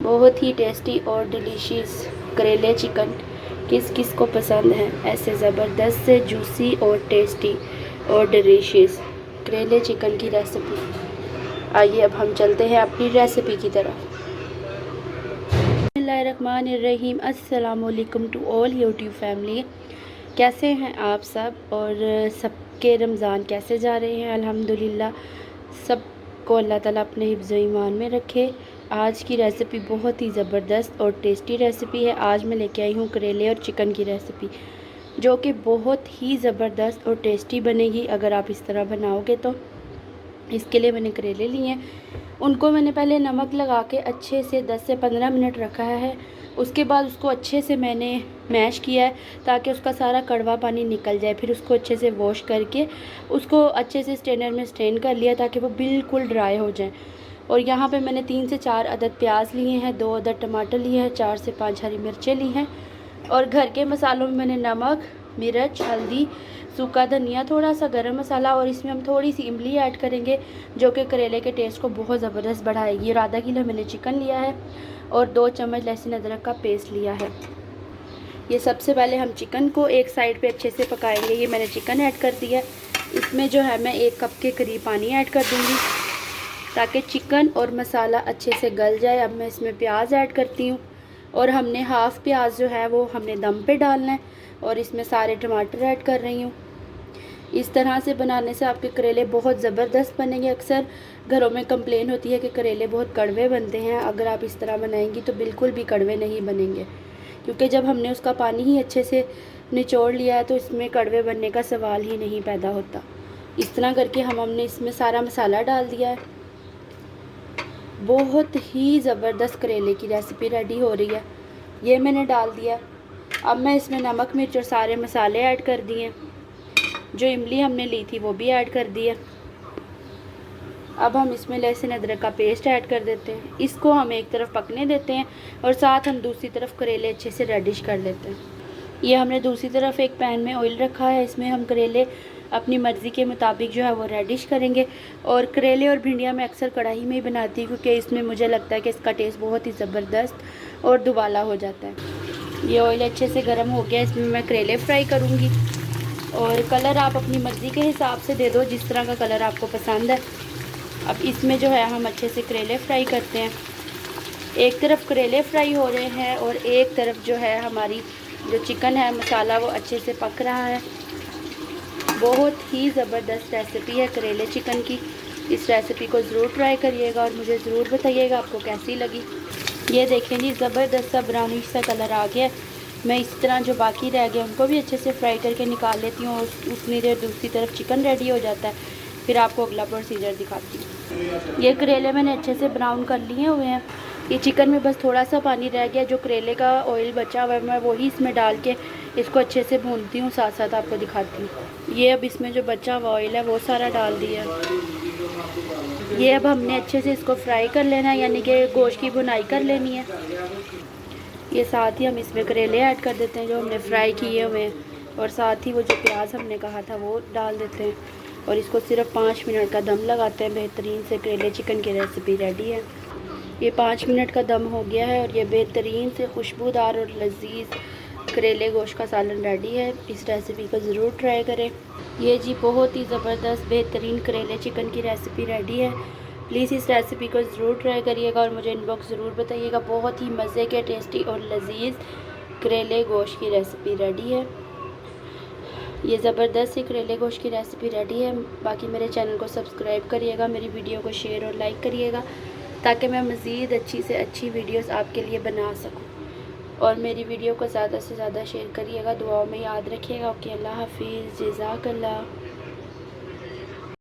बहुत ही टेस्टी और डिलीशियस करेले चिकन किस किस को पसंद है। ऐसे ज़बरदस्त से जूसी और टेस्टी और डिलीशियस करेले चिकन की रेसिपी। आइए अब हम चलते हैं अपनी रेसिपी की तरफ। बिस्मिल्लाहिर्रहमानिर्रहीम। अस्सलाम वालेकुम टू ऑल यूट्यूब फैमिली। कैसे हैं आप सब और सबके रमज़ान कैसे जा रहे हैं? अल्हम्दुलिल्लाह सबको अल्लाह ताला अपने हिफ्ज़ ईमान में रखे। आज की रेसिपी बहुत ही ज़बरदस्त और टेस्टी रेसिपी है। आज मैं लेके आई हूँ करेले और चिकन की रेसिपी, जो कि बहुत ही ज़बरदस्त और टेस्टी बनेगी अगर आप इस तरह बनाओगे तो। इसके लिए मैंने करेले लिए हैं, उनको मैंने पहले नमक लगा के अच्छे से 10 से 15 मिनट रखा है। उसके बाद उसको अच्छे से मैंने मैश किया है ताकि उसका सारा कड़वा पानी निकल जाए। फिर उसको अच्छे से वॉश करके उसको अच्छे से स्ट्रेनर में स्ट्रेन कर लिया ताकि वो बिल्कुल ड्राई हो जाए। और यहाँ पे मैंने 3 से 4 अदद प्याज लिए हैं, 2 अदद टमाटर लिए हैं, 4 से 5 हरी मिर्चें ली हैं। और घर के मसालों में मैंने नमक, मिर्च, हल्दी, सूखा धनिया, थोड़ा सा गरम मसाला और इसमें हम थोड़ी सी इमली ऐड करेंगे जो कि करेले के टेस्ट को बहुत ज़बरदस्त बढ़ाएगी। और आधा किलो मैंने चिकन लिया है और 2 चम्मच लहसुन अदरक का पेस्ट लिया है। ये सबसे पहले हम चिकन को एक साइड पे अच्छे से पकाएंगे। ये मैंने चिकन ऐड कर दिया। इसमें जो है मैं 1 कप के करीब पानी ऐड कर दूँगी ताकि चिकन और मसाला अच्छे से गल जाए। अब मैं इसमें प्याज ऐड करती हूँ और हमने हाफ़ प्याज जो है वो हमने दम पे डालना है और इसमें सारे टमाटर ऐड कर रही हूँ। इस तरह से बनाने से आपके करेले बहुत ज़बरदस्त बनेंगे। अक्सर घरों में कंप्लेन होती है कि करेले बहुत कड़वे बनते हैं। अगर आप इस तरह बनाएंगी तो बिल्कुल भी कड़वे नहीं बनेंगे, क्योंकि जब हमने उसका पानी ही अच्छे से निचोड़ लिया है तो इसमें कड़वे बनने का सवाल ही नहीं पैदा होता। इस तरह करके हमने इसमें सारा मसाला डाल दिया है। बहुत ही ज़बरदस्त करेले की रेसिपी रेडी हो रही है। ये मैंने डाल दिया। अब मैं इसमें नमक, मिर्च और सारे मसाले ऐड कर दिए। जो इमली हमने ली थी वो भी ऐड कर दिया। अब हम इसमें लहसुन अदरक का पेस्ट ऐड कर देते हैं। इसको हम एक तरफ पकने देते हैं और साथ हम दूसरी तरफ करेले अच्छे से रेडिश कर लेते हैं। ये हमने दूसरी तरफ एक पैन में ऑयल रखा है। इसमें हम करेले अपनी मर्ज़ी के मुताबिक जो है वो रेडिश करेंगे। और करेले और भिंडियाँ मैं अक्सर कढ़ाई में ही बनाती हूँ क्योंकि इसमें मुझे लगता है कि इसका टेस्ट बहुत ही ज़बरदस्त और दुबाला हो जाता है। ये ऑयल अच्छे से गर्म हो गया। इसमें मैं करेले फ्राई करूँगी और कलर आप अपनी मर्ज़ी के हिसाब से दे दो, जिस तरह का कलर आपको पसंद है। अब इसमें जो है हम अच्छे से करेले फ्राई करते हैं। एक तरफ करेले फ्राई हो रहे हैं और एक तरफ जो है हमारी जो चिकन है मसाला वो अच्छे से पक रहा है। बहुत ही ज़बरदस्त रेसिपी है करेले चिकन की। इस रेसिपी को ज़रूर ट्राई करिएगा और मुझे ज़रूर बताइएगा आपको कैसी लगी। ये देखें जी, ज़बरदस्त सा ब्राउनिश सा कलर आ गया। मैं इस तरह जो बाकी रह गए उनको भी अच्छे से फ्राई करके निकाल लेती हूँ और उतनी देर दूसरी तरफ चिकन रेडी हो जाता है। फिर आपको अगला प्रोसीजर दिखाती हूँ। ये करेले मैंने अच्छे से ब्राउन कर लिए हुए हैं। ये चिकन में बस थोड़ा सा पानी रह गया। जो करेले का ऑयल बचा हुआ है मैं वही इसमें डाल के इसको अच्छे से भूनती हूँ, साथ साथ आपको दिखाती हूँ। ये अब इसमें जो बचा हुआ ऑयल है वो सारा डाल दिया। ये अब हमने अच्छे से इसको फ्राई कर लेना है, यानी कि गोश्त की भुनाई कर लेनी है। ये साथ ही हम इसमें करेले ऐड कर देते हैं जो हमने फ्राई किए हुए हैं और साथ ही वो जो प्याज हमने कहा था वो डाल देते हैं और इसको सिर्फ 5 मिनट का दम लगाते हैं। बेहतरीन से करेले चिकन की रेसिपी रेडी है। ये 5 मिनट का दम हो गया है और ये बेहतरीन से खुशबूदार और लजीज करेले गोश्त का सालन रेडी है। इस रेसिपी को ज़रूर ट्राई करें। ये जी बहुत ही ज़बरदस्त बेहतरीन करेले चिकन की रेसिपी रेडी है। प्लीज़ इस रेसिपी को ज़रूर ट्राई करिएगा और मुझे इनबॉक्स ज़रूर बताइएगा। बहुत ही मज़े के, टेस्टी और लजीज करेले गोश्त की रेसिपी रेडी है। ये ज़बरदस्त सी करेले गोश्त की रेसिपी रेडी है। बाकी मेरे चैनल को सब्सक्राइब करिएगा, मेरी वीडियो को शेयर और लाइक करिएगा ताकि मैं मज़ीद अच्छी से अच्छी वीडियोस आपके लिए बना सकूं। और मेरी वीडियो को ज़्यादा से ज़्यादा शेयर करिएगा, दुआओं में याद रखिएगा। ओके, अल्लाह हाफिज़, जज़ाकल्लाह।